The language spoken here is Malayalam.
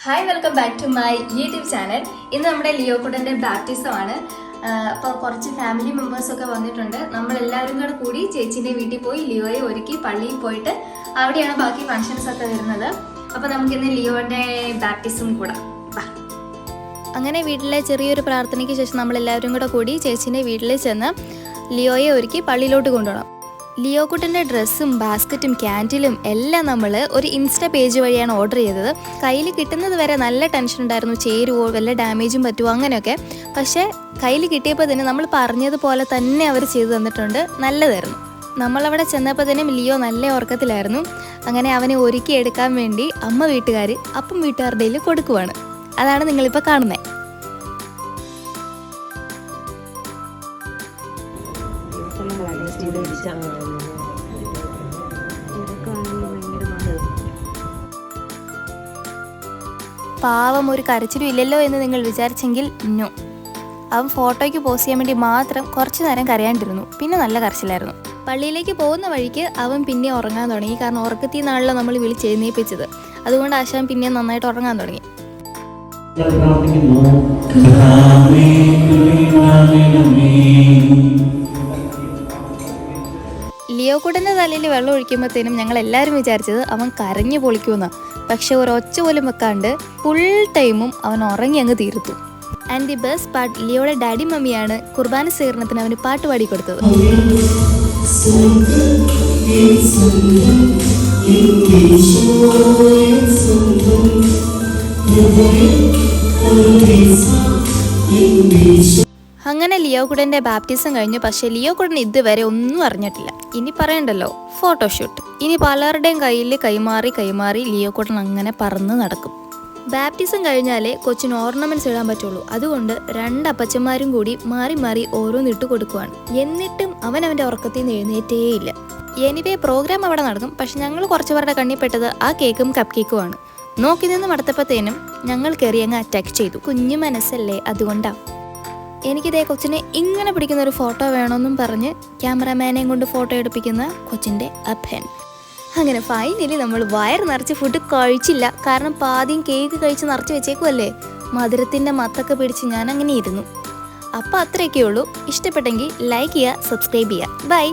Hi, welcome back to my YouTube channel. ഇന്ന് നമ്മുടെ ലിയോ കുട്ടൻ്റെ ബാപ്റ്റിസമാണ്. അപ്പോൾ കുറച്ച് ഫാമിലി മെമ്പേഴ്സൊക്കെ വന്നിട്ടുണ്ട്. നമ്മളെല്ലാവരും കൂടെ കൂടി ചേച്ചീൻ്റെ വീട്ടിൽ പോയി ലിയോയെ ഒരുക്കി പള്ളിയിൽ പോയിട്ട് അവിടെയാണ് ബാക്കി ഫങ്ഷൻസ് ഒക്കെ വരുന്നത്. അപ്പോൾ നമുക്കിന്ന് ലിയോയുടെ ബാപ്റ്റിസം കൂടാം. അങ്ങനെ വീട്ടിലെ ചെറിയൊരു പ്രാർത്ഥനയ്ക്ക് ശേഷം നമ്മളെല്ലാവരും കൂടെ കൂടി ചേച്ചീൻ്റെ വീട്ടിൽ ചെന്ന് ലിയോയെ ഒരുക്കി പള്ളിയിലോട്ട് കൊണ്ടുപോകണം. ലിയോ കുട്ടൻ്റെ ഡ്രസ്സും ബാസ്ക്കറ്റും ക്യാൻഡിലും എല്ലാം നമ്മൾ ഒരു ഇൻസ്റ്റ പേജ് വഴിയാണ് ഓർഡർ ചെയ്തത്. കയ്യിൽ കിട്ടുന്നത് വരെ നല്ല ടെൻഷൻ ഉണ്ടായിരുന്നു, ചേരുവോ വല്ല ഡാമേജും പറ്റുമോ അങ്ങനെയൊക്കെ. പക്ഷേ കയ്യിൽ കിട്ടിയപ്പോൾ തന്നെ നമ്മൾ പറഞ്ഞതുപോലെ തന്നെ അവർ ചെയ്തു തന്നിട്ടുണ്ട്. നല്ലതായിരുന്നു. നമ്മളവിടെ ചെന്നപ്പോഴത്തേനും ലിയോ നല്ല ഉറക്കത്തിലായിരുന്നു. അങ്ങനെ അവനെ ഒരുക്കി എടുക്കാൻ വേണ്ടി അമ്മ വീട്ടുകാർ അപ്പം വീട്ടുകാരുടെ കയ്യിൽ കൊടുക്കുവാണ്. അതാണ് നിങ്ങളിപ്പോൾ കാണുന്നത്. പാവം, ഒരു കരച്ചിലും ഇല്ലല്ലോ എന്ന് നിങ്ങൾ വിചാരിച്ചെങ്കിൽ നോ. അവൻ ഫോട്ടോയ്ക്ക് പോസ്റ്റ് ചെയ്യാൻ വേണ്ടി മാത്രം കുറച്ചു നേരം കരയാണ്ടിരുന്നു. പിന്നെ നല്ല കരച്ചിലായിരുന്നു. പള്ളിയിലേക്ക് പോകുന്ന വഴിക്ക് അവൻ പിന്നെ ഉറങ്ങാൻ തുടങ്ങി. കാരണം ഉറക്കത്തിൽ നിന്നാണല്ലോ നമ്മൾ വിളിച്ചെഴുന്നേൽപ്പിച്ചത്. അതുകൊണ്ട് ആശാൻ പിന്നെ നന്നായിട്ട് ഉറങ്ങാൻ തുടങ്ങി. ലിയോ കുട്ടൻ്റെ തലയിൽ വെള്ളം ഒഴിക്കുമ്പോഴത്തേനും ഞങ്ങൾ എല്ലാവരും വിചാരിച്ചത് അവൻ കരഞ്ഞു പൊളിക്കുമെന്നാണ്. പക്ഷെ ഒരൊച്ച പോലും വെക്കാണ്ട് ഫുൾ ടൈമും അവൻ ഉറങ്ങി അങ്ങ് തീർത്തു. ആൻഡ് ദി ബെസ്റ്റ് പാർട്ട്, ലിയോയുടെ ഡാഡി മമ്മിയാണ് കുർബാന സ്വീകരണത്തിന് അവന് പാട്ട് പാടിക്കൊടുത്തത്. അങ്ങനെ ലിയോ കുട്ടൻ്റെ ബാപ്റ്റിസം കഴിഞ്ഞു. പക്ഷേ ലിയോ കുട്ടൻ ഇതുവരെ ഒന്നും അറിഞ്ഞിട്ടില്ല. ഇനി പറയണ്ടല്ലോ, ഫോട്ടോഷൂട്ട്. ഇനി പലരുടെയും കയ്യിൽ കൈമാറി ലിയോ കുട്ടൻ അങ്ങനെ പറന്ന് നടക്കും. ബാപ്റ്റിസം കഴിഞ്ഞാലേ കൊച്ചിന് ഓർണമെന്റ്സ് ഇടാൻ പറ്റുള്ളൂ. അതുകൊണ്ട് രണ്ട് അപ്പച്ചന്മാരും കൂടി മാറി മാറി ഓരോന്നിട്ട് കൊടുക്കുവാണ്. എന്നിട്ടും അവൻ്റെ ഉറക്കത്തിൽ നിന്ന് എഴുന്നേറ്റേയില്ല. എനിവേ പ്രോഗ്രാം അവിടെ നടക്കും. പക്ഷെ ഞങ്ങൾ കുറച്ചു പേരുടെ കണ്ണിപ്പെട്ടത് ആ കേക്കും കപ്പ് കേക്കുമാണ്. നോക്കി നിന്ന് മടുത്തപ്പോഴത്തേനും ഞങ്ങൾ കയറി അങ്ങ് അറ്റാക്ക് ചെയ്തു. കുഞ്ഞു മനസ്സല്ലേ, അതുകൊണ്ടാണ്. എനിക്കിതേ കൊച്ചിനെ ഇങ്ങനെ പിടിക്കുന്ന ഒരു ഫോട്ടോ വേണമെന്നും പറഞ്ഞ് ക്യാമറാമാനെയും കൊണ്ട് ഫോട്ടോ എടുപ്പിക്കുന്ന കൊച്ചിൻ്റെ അപ്പൻ. അങ്ങനെ ഫൈനലി നമ്മൾ വയറ് നിറച്ച് ഫുഡ് കഴിച്ചില്ല. കാരണം പാതിയും കേക്ക് കഴിച്ച് നിറച്ച് വെച്ചേക്കുമല്ലേ. മധുരത്തിൻ്റെ മത്തൊക്കെ പിടിച്ച് ഞാൻ അങ്ങനെ ഇരുന്നു. അപ്പോൾ അത്രയൊക്കെ ഉള്ളൂ. ഇഷ്ടപ്പെട്ടെങ്കിൽ ലൈക്ക് ചെയ്യുക, സബ്സ്ക്രൈബ് ചെയ്യുക. ബൈ.